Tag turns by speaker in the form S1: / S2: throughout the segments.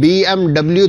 S1: BMW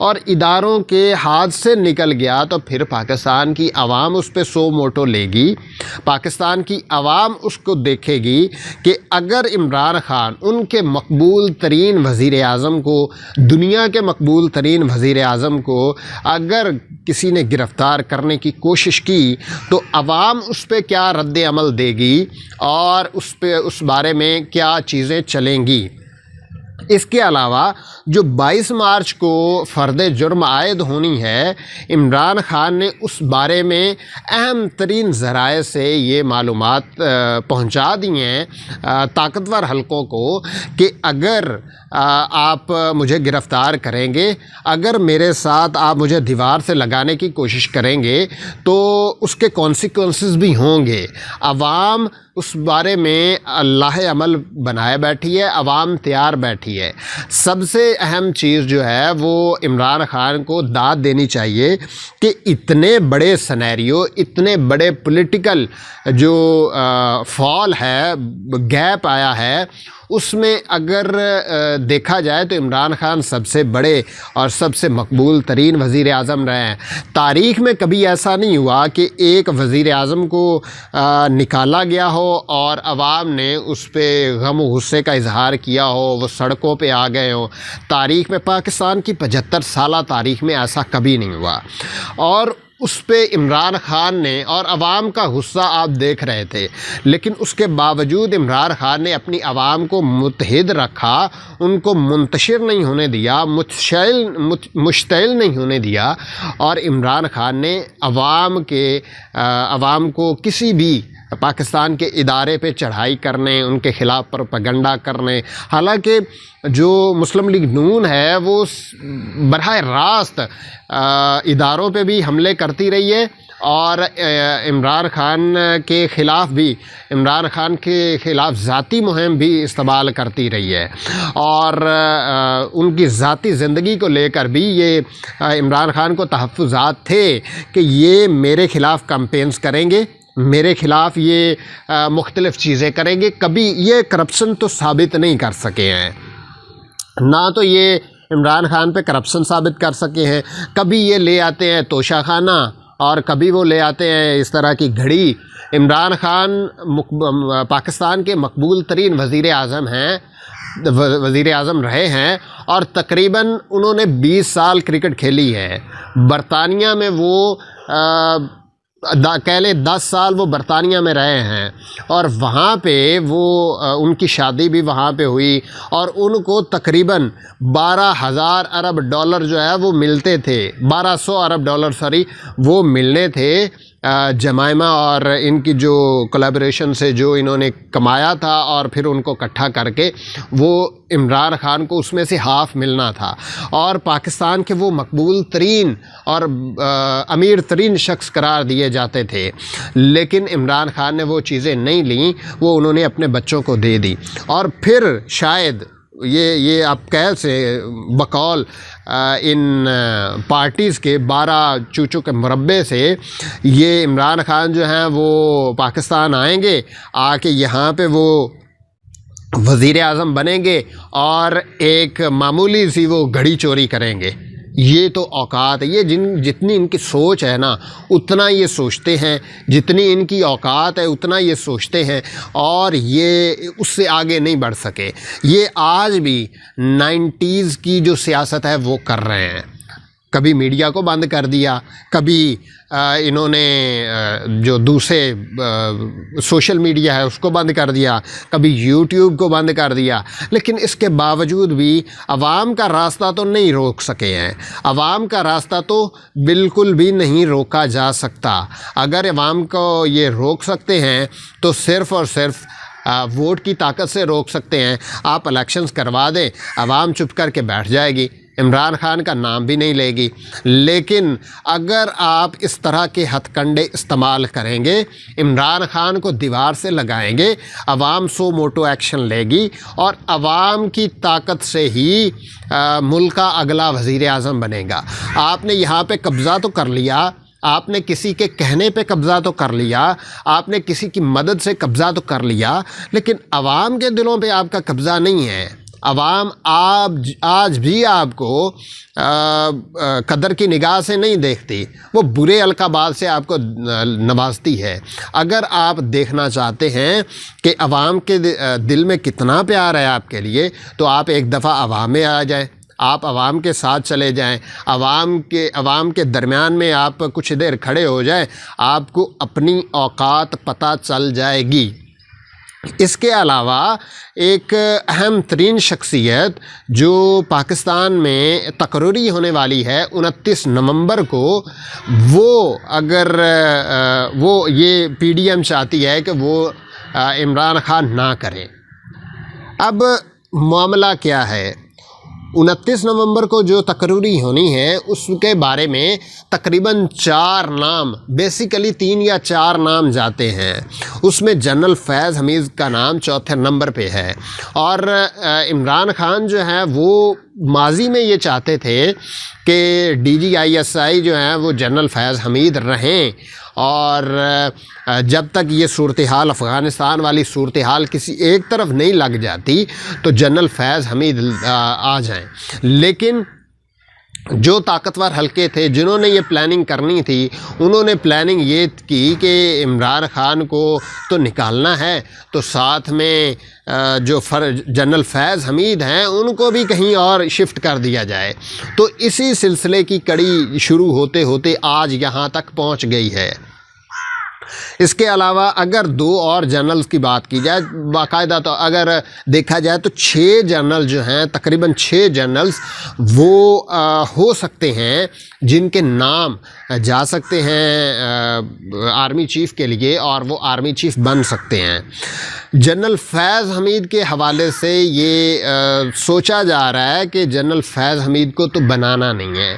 S1: اور اداروں کے ہاتھ سے نکل گیا تو پھر پاکستان کی عوام اس پہ سو موٹو لے گی، پاکستان کی عوام اس کو دیکھے گی کہ اگر عمران خان ان کے مقبول ترین وزیر اعظم کو، دنیا کے مقبول ترین وزیر اعظم کو اگر کسی نے گرفتار کرنے کی کوشش کی تو عوام اس پہ کیا رد عمل دے گی اور اس بارے میں کیا چیزیں چلیں گی۔ اس کے علاوہ جو 22 مارچ کو فرد جرم عائد ہونی ہے، عمران خان نے اس بارے میں اہم ترین ذرائع سے یہ معلومات پہنچا دی ہیں طاقتور حلقوں کو کہ اگر آپ مجھے گرفتار کریں گے، اگر میرے ساتھ آپ مجھے دیوار سے لگانے کی کوشش کریں گے تو اس کے کانسیکوینسز بھی ہوں گے۔ عوام اس بارے میں اللہ عمل بنائے بیٹھی ہے، عوام تیار بیٹھی ہے۔ سب سے اہم چیز جو ہے وہ عمران خان کو داد دینی چاہیے کہ اتنے بڑے سینیریو، اتنے بڑے پولیٹیکل جو فال ہے، گیپ آیا ہے، اس میں اگر دیکھا جائے تو عمران خان سب سے بڑے اور سب سے مقبول ترین وزیر اعظم رہے ہیں۔ تاریخ میں کبھی ایسا نہیں ہوا کہ ایک وزیر اعظم کو نکالا گیا ہو اور عوام نے اس پہ غم و غصے کا اظہار کیا ہو، وہ سڑکوں پہ آ گئے ہوں۔ تاریخ میں، پاکستان کی 75 سالہ تاریخ میں ایسا کبھی نہیں ہوا، اور اس پہ عمران خان نے اور عوام کا غصہ آپ دیکھ رہے تھے، لیکن اس کے باوجود عمران خان نے اپنی عوام کو متحد رکھا، ان کو منتشر نہیں ہونے دیا، مشتعل نہیں ہونے دیا، اور عمران خان نے عوام کو کسی بھی پاکستان کے ادارے پہ چڑھائی کرنے، ان کے خلاف پروپیگنڈا کرنے، حالانکہ جو مسلم لیگ نون ہے وہ براہ راست اداروں پہ بھی حملے کرتی رہی ہے، اور عمران خان کے خلاف بھی، عمران خان کے خلاف ذاتی مہم بھی استعمال کرتی رہی ہے، اور ان کی ذاتی زندگی کو لے کر بھی یہ عمران خان کو تحفظات تھے کہ یہ میرے خلاف کمپینز کریں گے، میرے خلاف یہ مختلف چیزیں کریں گے۔ کبھی یہ کرپشن تو ثابت نہیں کر سکے ہیں، نہ تو یہ عمران خان پہ کرپشن ثابت کر سکے ہیں۔ کبھی یہ لے آتے ہیں توشہ خانہ، اور کبھی وہ لے آتے ہیں اس طرح کی گھڑی۔ عمران خان پاکستان کے مقبول ترین وزیر اعظم ہیں، وزیر اعظم رہے ہیں، اور تقریباً انہوں نے 20 سال کرکٹ کھیلی ہے۔ برطانیہ میں وہ کہہ لیں 10 سال وہ برطانیہ میں رہے ہیں، اور وہاں پہ وہ ان کی شادی بھی وہاں پہ ہوئی، اور ان کو تقریباً 12,000 ارب ڈالر جو ہے وہ ملتے تھے، 1200 ارب ڈالر وہ ملنے تھے جمائمہ اور ان کی جو کولیبریشن سے جو انہوں نے کمایا تھا، اور پھر ان کو اکٹھا کر کے وہ عمران خان کو اس میں سے ہاف ملنا تھا، اور پاکستان کے وہ مقبول ترین اور امیر ترین شخص قرار دیے جاتے تھے، لیکن عمران خان نے وہ چیزیں نہیں لیں، وہ انہوں نے اپنے بچوں کو دے دی، اور پھر شاید یہ آپ کہہ سے بقول ان پارٹیز کے 12 چوچو کے مربع سے یہ عمران خان جو ہیں وہ پاکستان آئیں گے، آ کے یہاں پہ وہ وزیر اعظم بنیں گے اور ایک معمولی سی وہ گھڑی چوری کریں گے۔ یہ تو اوقات ہے، یہ جتنی ان کی سوچ ہے نا اتنا یہ سوچتے ہیں، جتنی ان کی اوقات ہے اتنا یہ سوچتے ہیں، اور یہ اس سے آگے نہیں بڑھ سکے۔ یہ آج بھی 90s کی جو سیاست ہے وہ کر رہے ہیں، کبھی میڈیا کو بند کر دیا، کبھی انہوں نے جو دوسرے سوشل میڈیا ہے اس کو بند کر دیا، کبھی یوٹیوب کو بند کر دیا، لیکن اس کے باوجود بھی عوام کا راستہ تو نہیں روک سکے ہیں۔ عوام کا راستہ تو بالکل بھی نہیں روکا جا سکتا۔ اگر عوام کو یہ روک سکتے ہیں تو صرف اور صرف ووٹ کی طاقت سے روک سکتے ہیں۔ آپ الیکشنز کروا دیں، عوام چپ کر کے بیٹھ جائے گی، عمران خان کا نام بھی نہیں لے گی، لیکن اگر آپ اس طرح کے ہتھ کنڈے استعمال کریں گے، عمران خان کو دیوار سے لگائیں گے، عوام سو موٹو ایکشن لے گی، اور عوام کی طاقت سے ہی ملک کا اگلا وزیر اعظم بنے گا۔ آپ نے یہاں پہ قبضہ تو کر لیا، آپ نے کسی کے کہنے پہ قبضہ تو کر لیا، آپ نے کسی کی مدد سے قبضہ تو کر لیا، لیکن عوام کے دلوں پہ آپ کا قبضہ نہیں ہے۔ عوام آج بھی آپ کو قدر کی نگاہ سے نہیں دیکھتی، وہ برے القابات سے آپ کو نوازتی ہے۔ اگر آپ دیکھنا چاہتے ہیں کہ عوام کے دل میں کتنا پیار ہے آپ کے لیے، تو آپ ایک دفعہ عوام میں آ جائیں، آپ عوام کے ساتھ چلے جائیں، عوام کے درمیان میں آپ کچھ دیر کھڑے ہو جائیں، آپ کو اپنی اوقات پتہ چل جائے گی۔ اس کے علاوہ ایک اہم ترین شخصیت جو پاکستان میں تقرری ہونے والی ہے 29 نومبر کو، وہ اگر وہ یہ پی ڈی ایم چاہتی ہے کہ وہ عمران خان نہ کرے۔ اب معاملہ کیا ہے، 29 نومبر کو جو تقرری ہونی ہے اس کے بارے میں تقریباً 4 نام، بیسیکلی 3 یا 4 نام جاتے ہیں۔ اس میں جنرل فیض حمید کا نام 4تھے نمبر پہ ہے، اور عمران خان جو ہے وہ ماضی میں یہ چاہتے تھے کہ DGISI جو ہیں وہ جنرل فیض حمید رہیں، اور جب تک یہ صورتحال افغانستان والی صورتحال کسی ایک طرف نہیں لگ جاتی تو جنرل فیض حمید آ جائیں۔ لیکن جو طاقتور حلقے تھے جنہوں نے یہ پلاننگ کرنی تھی، انہوں نے پلاننگ یہ کی کہ عمران خان کو تو نکالنا ہے، تو ساتھ میں جو جنرل فیض حمید ہیں ان کو بھی کہیں اور شفٹ کر دیا جائے۔ تو اسی سلسلے کی کڑی شروع ہوتے ہوتے آج یہاں تک پہنچ گئی ہے۔ اس کے علاوہ اگر 2 اور جنرلز کی بات کی جائے باقاعدہ، تو اگر دیکھا جائے تو 6 جنرل جو ہیں، تقریباً 6 جنرلز وہ ہو سکتے ہیں جن کے نام جا سکتے ہیں آرمی چیف کے لیے، اور وہ آرمی چیف بن سکتے ہیں۔ جنرل فیض حمید کے حوالے سے یہ سوچا جا رہا ہے کہ جنرل فیض حمید کو تو بنانا نہیں ہے۔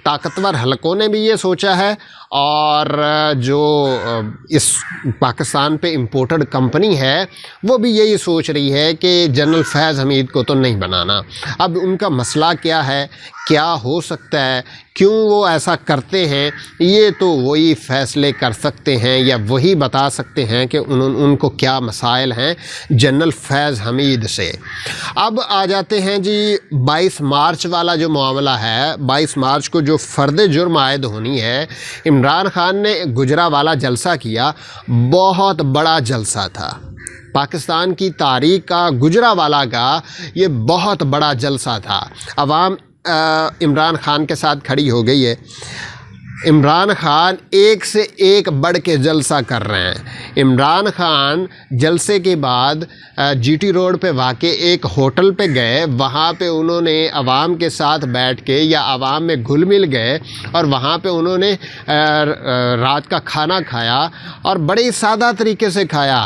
S1: طاقتور حلقوں نے بھی یہ سوچا ہے، اور جو اس پاکستان پہ امپورٹڈ کمپنی ہے وہ بھی یہی سوچ رہی ہے کہ جنرل فیض حمید کو تو نہیں بنانا۔ اب ان کا مسئلہ کیا ہے، کیا ہو سکتا ہے، کیوں وہ ایسا کرتے ہیں، یہ تو وہی فیصلے کر سکتے ہیں یا وہی بتا سکتے ہیں کہ ان کو کیا مسائل ہیں جنرل فیض حمید سے۔ اب آ جاتے ہیں جی 22 مارچ والا جو معاملہ ہے۔ 22 مارچ کو جو فرد جرم عائد ہونی ہے، عمران خان نے گجرانوالہ جلسہ کیا، بہت بڑا جلسہ تھا پاکستان کی تاریخ کا۔ گجرانوالہ کا یہ بہت بڑا جلسہ تھا، عوام عمران خان کے ساتھ کھڑی ہو گئی ہے۔ عمران خان ایک سے ایک بڑھ کے جلسہ کر رہے ہیں۔ عمران خان جلسے کے بعد GT روڈ پہ واقع ایک ہوٹل پہ گئے، وہاں پہ انہوں نے عوام کے ساتھ بیٹھ کے یا عوام میں گھل مل گئے، اور وہاں پہ انہوں نے رات کا کھانا کھایا، اور بڑے سادہ طریقے سے کھایا۔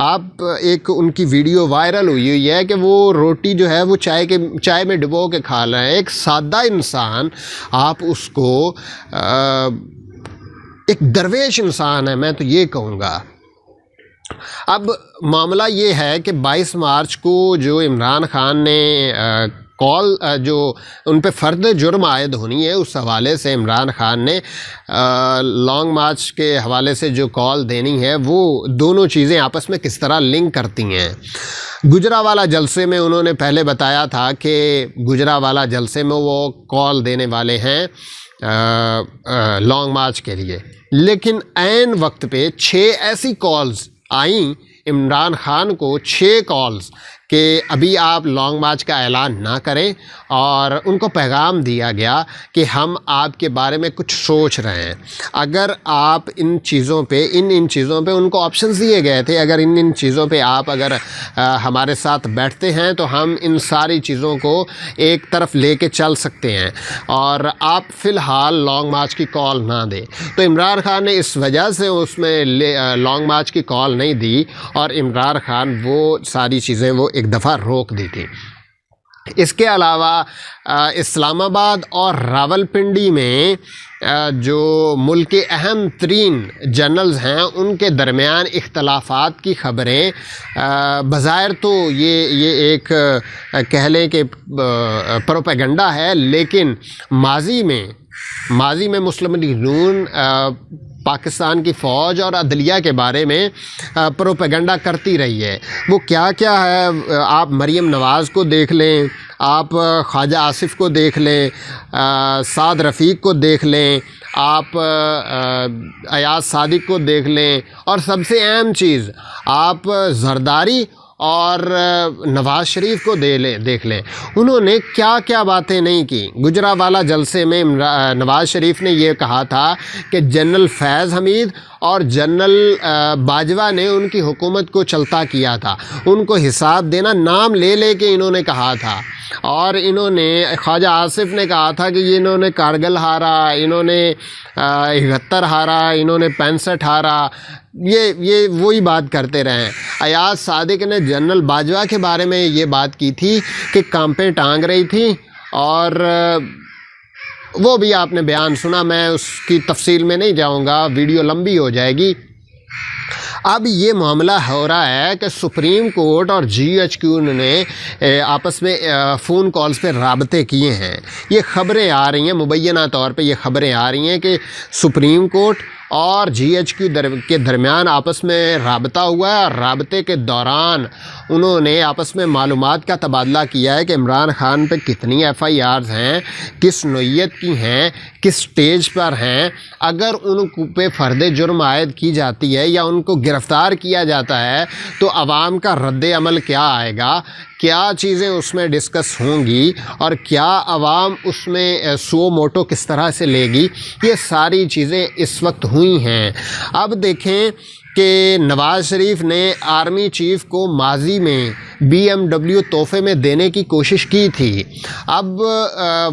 S1: آپ ایک ان کی ویڈیو وائرل ہوئی ہے کہ وہ روٹی جو ہے وہ چائے میں ڈبو کے کھا رہے ہیں۔ ایک سادہ انسان، آپ اس کو ایک درویش انسان ہے، میں تو یہ کہوں گا۔ اب معاملہ یہ ہے کہ 22 مارچ کو جو عمران خان نے کال جو ان پہ فرد جرم عائد ہونی ہے، اس حوالے سے عمران خان نے لانگ مارچ کے حوالے سے جو کال دینی ہے، وہ دونوں چیزیں آپس میں کس طرح لنک کرتی ہیں۔ گجرانوالہ جلسے میں انہوں نے پہلے بتایا تھا کہ گجرانوالہ جلسے میں وہ کال دینے والے ہیں لانگ مارچ کے لیے، لیکن عین وقت پہ 6 ایسی کالز آئیں عمران خان کو، 6 کالز کہ ابھی آپ لانگ مارچ کا اعلان نہ کریں، اور ان کو پیغام دیا گیا کہ ہم آپ کے بارے میں کچھ سوچ رہے ہیں۔ اگر آپ ان چیزوں پہ ان چیزوں پہ ان کو آپشنز دیے گئے تھے، اگر ان چیزوں پہ آپ اگر ہمارے ساتھ بیٹھتے ہیں تو ہم ان ساری چیزوں کو ایک طرف لے کے چل سکتے ہیں، اور آپ فی الحال لانگ مارچ کی کال نہ دیں۔ تو عمران خان نے اس وجہ سے اس میں لانگ مارچ کی کال نہیں دی، اور عمران خان وہ ساری چیزیں وہ ایک دفعہ روک دی تھی۔ اس کے علاوہ اسلام آباد اور راولپنڈی میں جو ملک کے اہم ترین جنرلز ہیں ان کے درمیان اختلافات کی خبریں بظاہر تو یہ ایک کہہ لیں کہ پروپیگنڈا ہے، لیکن ماضی میں مسلم لیگ نون پاکستان کی فوج اور عدلیہ کے بارے میں پروپیگنڈا کرتی رہی ہے۔ وہ کیا کیا ہے، آپ مریم نواز کو دیکھ لیں، آپ خواجہ آصف کو دیکھ لیں، سعد رفیق کو دیکھ لیں، آپ ایاز صادق کو دیکھ لیں، اور سب سے اہم چیز آپ زرداری اور نواز شریف کو دیکھ لیں، انہوں نے کیا کیا باتیں نہیں کی۔ گجرانوالہ جلسے میں نواز شریف نے یہ کہا تھا کہ جنرل فیض حمید اور جنرل باجوہ نے ان کی حکومت کو چلتا کیا تھا، ان کو حساب دینا نام لے لے کے انہوں نے کہا تھا۔ اور انہوں نے خواجہ آصف نے کہا تھا کہ یہ انہوں نے کارگل ہارا، انہوں نے 71 ہارا، انہوں نے 65 ہارا، یہ وہی بات کرتے رہے ہیں۔ ایاز صادق نے جنرل باجوہ کے بارے میں یہ بات کی تھی کہ کانپیں ٹانگ رہی تھی، اور وہ بھی آپ نے بیان سنا، میں اس کی تفصیل میں نہیں جاؤں گا، ویڈیو لمبی ہو جائے گی۔ اب یہ معاملہ ہو رہا ہے کہ سپریم کورٹ اور جی ایچ کیو نے آپس میں فون کالز پہ رابطے کیے ہیں۔ یہ خبریں آ رہی ہیں، مبینہ طور پہ یہ خبریں آ رہی ہیں کہ سپریم کورٹ اور جی ایچ کیو کے درمیان آپس میں رابطہ ہوا ہے، اور رابطے کے دوران انہوں نے آپس میں معلومات کا تبادلہ کیا ہے کہ عمران خان پہ کتنی ایف آئی آرز ہیں، کس نوعیت کی ہیں، کس سٹیج پر ہیں، اگر ان پہ فرد جرم عائد کی جاتی ہے یا ان کو گرفتار کیا جاتا ہے تو عوام کا رد عمل کیا آئے گا، کیا چیزیں اس میں ڈسکس ہوں گی، اور کیا عوام اس میں سو موٹو کس طرح سے لے گی، یہ ساری چیزیں اس وقت ہوئی ہیں۔ اب دیکھیں کہ نواز شریف نے آرمی چیف کو ماضی میں BMW تحفے میں دینے کی کوشش کی تھی۔ اب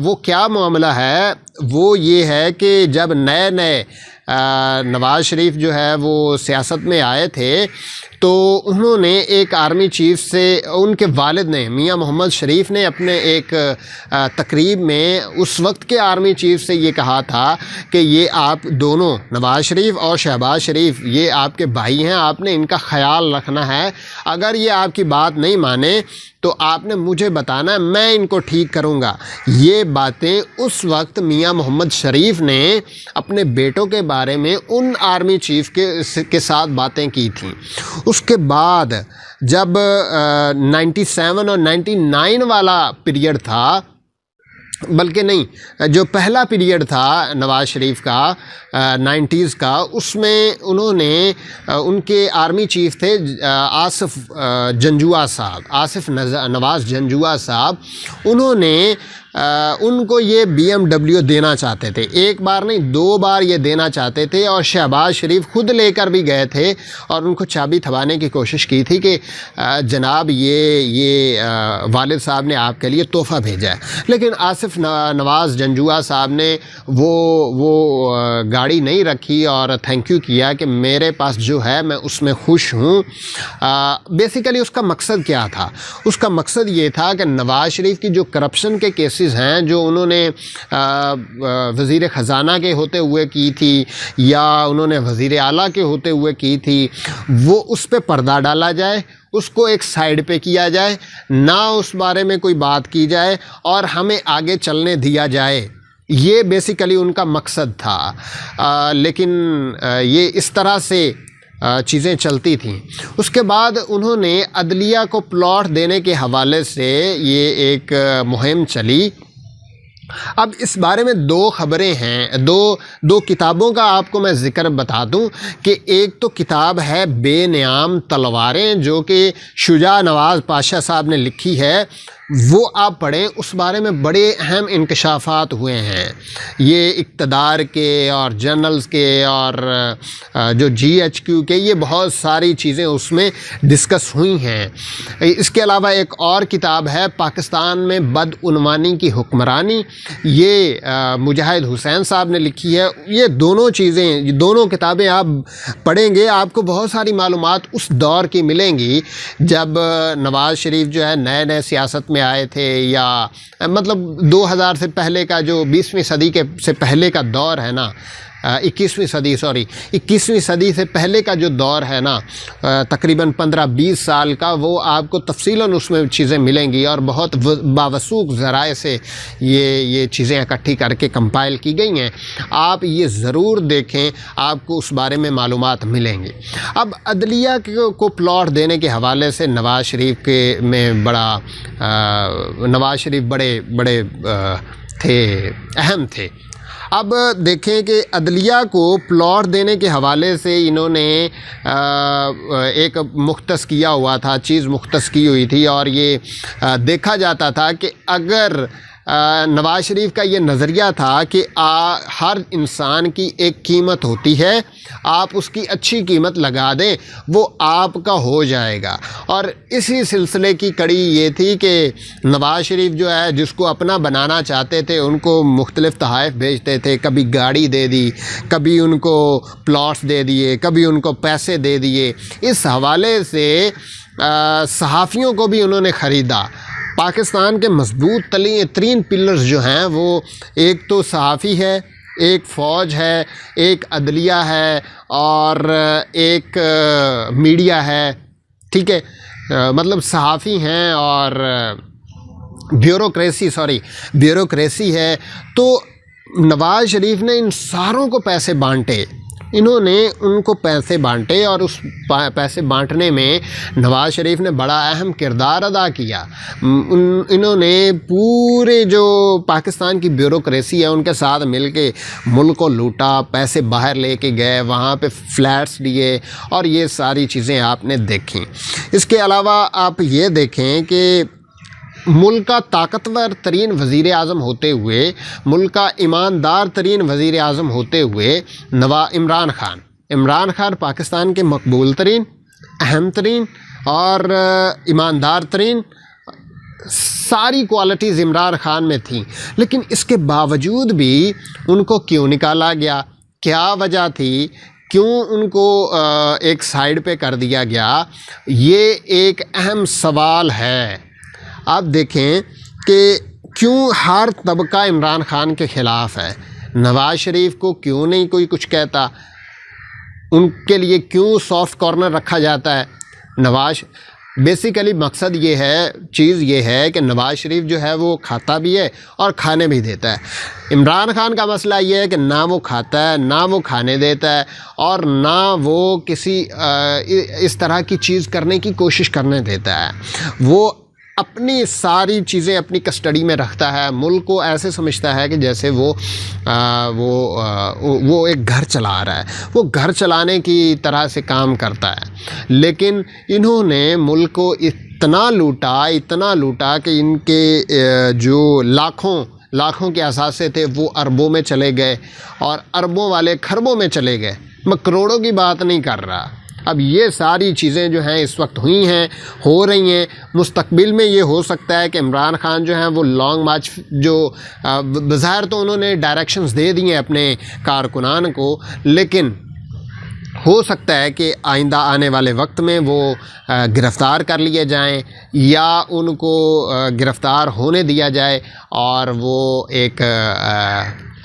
S1: وہ کیا معاملہ ہے، وہ یہ ہے کہ جب نئے نواز شریف جو ہے وہ سیاست میں آئے تھے تو انہوں نے ایک آرمی چیف سے، ان کے والد نے، میاں محمد شریف نے اپنے ایک تقریب میں اس وقت کے آرمی چیف سے یہ کہا تھا کہ یہ آپ دونوں، نواز شریف اور شہباز شریف، یہ آپ کے بھائی ہیں، آپ نے ان کا خیال رکھنا ہے، اگر یہ آپ کی بات نہیں مانے تو آپ نے مجھے بتانا ہے، میں ان کو ٹھیک کروں گا۔ یہ باتیں اس وقت میاں محمد شریف نے اپنے بیٹوں کے بارے میں ان آرمی چیف کے ساتھ باتیں کی تھیں۔ اس کے بعد جب 97 اور 99 والا پیریڈ تھا، بلکہ نہیں، جو پہلا پیریڈ تھا نواز شریف کا 90s کا، اس میں انہوں نے، ان کے آرمی چیف تھے آصف نواز جنجوعہ صاحب، انہوں نے ان کو یہ BMW دینا چاہتے تھے، ایک بار نہیں 2 بار یہ دینا چاہتے تھے، اور شہباز شریف خود لے کر بھی گئے تھے اور ان کو چابی تھوانے کی کوشش کی تھی کہ جناب یہ والد صاحب نے آپ کے لیے تحفہ بھیجا ہے، لیکن آصف نواز جنجوعہ صاحب نے وہ گاڑی نہیں رکھی اور تھینک یو کیا کہ میرے پاس جو ہے میں اس میں خوش ہوں۔ بیسیکلی اس کا مقصد کیا تھا؟ اس کا مقصد یہ تھا کہ نواز شریف کی جو کرپشن کے کیسز ہیں، جو انہوں نے وزیر خزانہ کے ہوتے ہوئے کی تھی یا انہوں نے وزیر اعلیٰ کے ہوتے ہوئے کی تھی، وہ اس پہ پردہ ڈالا جائے، اس کو ایک سائیڈ پہ کیا جائے، نہ اس بارے میں کوئی بات کی جائے اور ہمیں آگے چلنے دیا جائے۔ یہ بیسیکلی ان کا مقصد تھا، لیکن یہ اس طرح سے چیزیں چلتی تھیں۔ اس کے بعد انہوں نے عدلیہ کو پلاٹ دینے کے حوالے سے یہ ایک مہم چلی۔ اب اس بارے میں 2 خبریں ہیں، دو کتابوں کا آپ کو میں ذکر بتا دوں کہ ایک تو کتاب ہے بے نیام تلواریں، جو کہ شجاع نواز پاشا صاحب نے لکھی ہے، وہ آپ پڑھیں، اس بارے میں بڑے اہم انکشافات ہوئے ہیں، یہ اقتدار کے اور جنرلز کے اور جو جی ایچ کیو کے، یہ بہت ساری چیزیں اس میں ڈسکس ہوئی ہیں۔ اس کے علاوہ ایک اور کتاب ہے پاکستان میں بدعنوانی کی حکمرانی، یہ مجاہد حسین صاحب نے لکھی ہے۔ یہ دونوں کتابیں آپ پڑھیں گے، آپ کو بہت ساری معلومات اس دور کی ملیں گی جب نواز شریف جو ہے نئے سیاست میں آئے تھے، یا مطلب 2000 سے پہلے کا جو 20ویں صدی کے سے پہلے کا دور ہے نا، 21ویں صدی سے پہلے کا جو دور ہے نا، تقریباً 15-20 سال کا، وہ آپ کو تفصیلاً اس میں چیزیں ملیں گی، اور بہت باوثوق ذرائع سے یہ چیزیں اکٹھی کر کے کمپائل کی گئی ہیں۔ آپ یہ ضرور دیکھیں، آپ کو اس بارے میں معلومات ملیں گی۔ اب عدلیہ کو پلاٹ دینے کے حوالے سے نواز شریف بڑے اہم تھے۔ اب دیکھیں کہ عدلیہ کو پلاٹ دینے کے حوالے سے انہوں نے ایک مختص کیا ہوا تھا، چیز مختص کی ہوئی تھی، اور یہ دیکھا جاتا تھا کہ اگر نواز شریف کا یہ نظریہ تھا کہ ہر انسان کی ایک قیمت ہوتی ہے، آپ اس کی اچھی قیمت لگا دیں، وہ آپ کا ہو جائے گا۔ اور اسی سلسلے کی کڑی یہ تھی کہ نواز شریف جو ہے، جس کو اپنا بنانا چاہتے تھے، ان کو مختلف تحائف بھیجتے تھے، کبھی گاڑی دے دی، کبھی ان کو پلاٹس دے دیے، کبھی ان کو پیسے دے دیے۔ اس حوالے سے صحافیوں کو بھی انہوں نے خریدا۔ پاکستان کے مضبوط ترین پلرز جو ہیں، وہ ایک تو صحافی ہے، ایک فوج ہے، ایک عدلیہ ہے، اور ایک میڈیا ہے، ٹھیک ہے، مطلب صحافی ہیں اور بیوروکریسی ہے۔ تو نواز شریف نے ان ساروں کو پیسے بانٹے، انہوں نے ان کو پیسے بانٹے، اور اس پیسے بانٹنے میں نواز شریف نے بڑا اہم کردار ادا کیا۔ انہوں نے پورے جو پاکستان کی بیوروکریسی ہے، ان کے ساتھ مل کے ملک کو لوٹا، پیسے باہر لے کے گئے، وہاں پہ فلیٹس لیے، اور یہ ساری چیزیں آپ نے دیکھیں۔ اس کے علاوہ آپ یہ دیکھیں کہ ملک کا طاقتور ترین وزیر اعظم ہوتے ہوئے، ملک کا ایماندار ترین وزیر اعظم ہوتے ہوئے عمران خان پاکستان کے مقبول ترین، اہم ترین اور ایماندار ترین، ساری کوالٹیز عمران خان میں تھیں، لیکن اس کے باوجود بھی ان کو کیوں نکالا گیا؟ کیا وجہ تھی؟ کیوں ان کو ایک سائیڈ پہ کر دیا گیا؟ یہ ایک اہم سوال ہے۔ آپ دیکھیں کہ کیوں ہر طبقہ عمران خان کے خلاف ہے؟ نواز شریف کو کیوں نہیں کوئی کچھ کہتا؟ ان کے لیے کیوں سافٹ کارنر رکھا جاتا ہے؟ بیسیکلی مقصد یہ ہے، چیز یہ ہے کہ نواز شریف جو ہے وہ کھاتا بھی ہے اور کھانے بھی دیتا ہے۔ عمران خان کا مسئلہ یہ ہے کہ نہ وہ کھاتا ہے، نہ وہ کھانے دیتا ہے، اور نہ وہ کسی اس طرح کی چیز کرنے کی کوشش کرنے دیتا ہے۔ وہ اپنی ساری چیزیں اپنی کسٹڈی میں رکھتا ہے، ملک کو ایسے سمجھتا ہے کہ جیسے وہ ایک گھر چلا رہا ہے، وہ گھر چلانے کی طرح سے کام کرتا ہے۔ لیکن انہوں نے ملک کو اتنا لوٹا کہ ان کے جو لاکھوں کے اثاثے تھے، وہ اربوں میں چلے گئے، اور اربوں والے کھربوں میں چلے گئے۔ میں کروڑوں کی بات نہیں کر رہا۔ اب یہ ساری چیزیں جو ہیں اس وقت ہو رہی ہیں۔ مستقبل میں یہ ہو سکتا ہے کہ عمران خان جو ہیں وہ لانگ مارچ، جو بظاہر تو انہوں نے ڈائریکشنز دے دی ہیں اپنے کارکنان کو، لیکن ہو سکتا ہے کہ آئندہ آنے والے وقت میں وہ گرفتار کر لیے جائیں، یا ان کو گرفتار ہونے دیا جائے، اور وہ ایک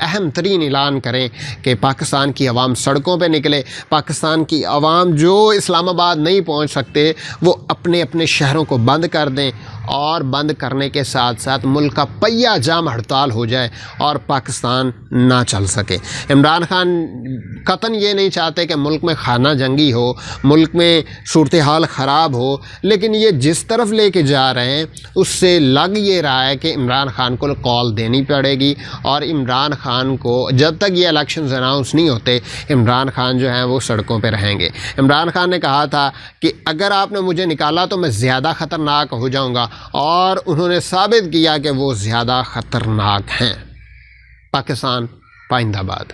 S1: اہم ترین اعلان کریں کہ پاکستان کی عوام سڑکوں پہ نکلے۔ پاکستان کی عوام جو اسلام آباد نہیں پہنچ سکتے، وہ اپنے شہروں کو بند کر دیں، اور بند کرنے کے ساتھ ساتھ ملک کا پہیہ جام ہڑتال ہو جائے اور پاکستان نہ چل سکے۔ عمران خان قطعاً یہ نہیں چاہتے کہ ملک میں خانہ جنگی ہو، ملک میں صورتحال خراب ہو، لیکن یہ جس طرف لے کے جا رہے ہیں اس سے لگ یہ رہا ہے کہ عمران خان کو کال دینی پڑے گی، اور عمران خان کو جب تک یہ الیکشنز اناؤنس نہیں ہوتے، عمران خان جو ہیں وہ سڑکوں پہ رہیں گے۔ عمران خان نے کہا تھا کہ اگر آپ نے مجھے نکالا تو میں زیادہ خطرناک ہو جاؤں گا، اور انہوں نے ثابت کیا کہ وہ زیادہ خطرناک ہیں۔ پاکستان پائندہ باد۔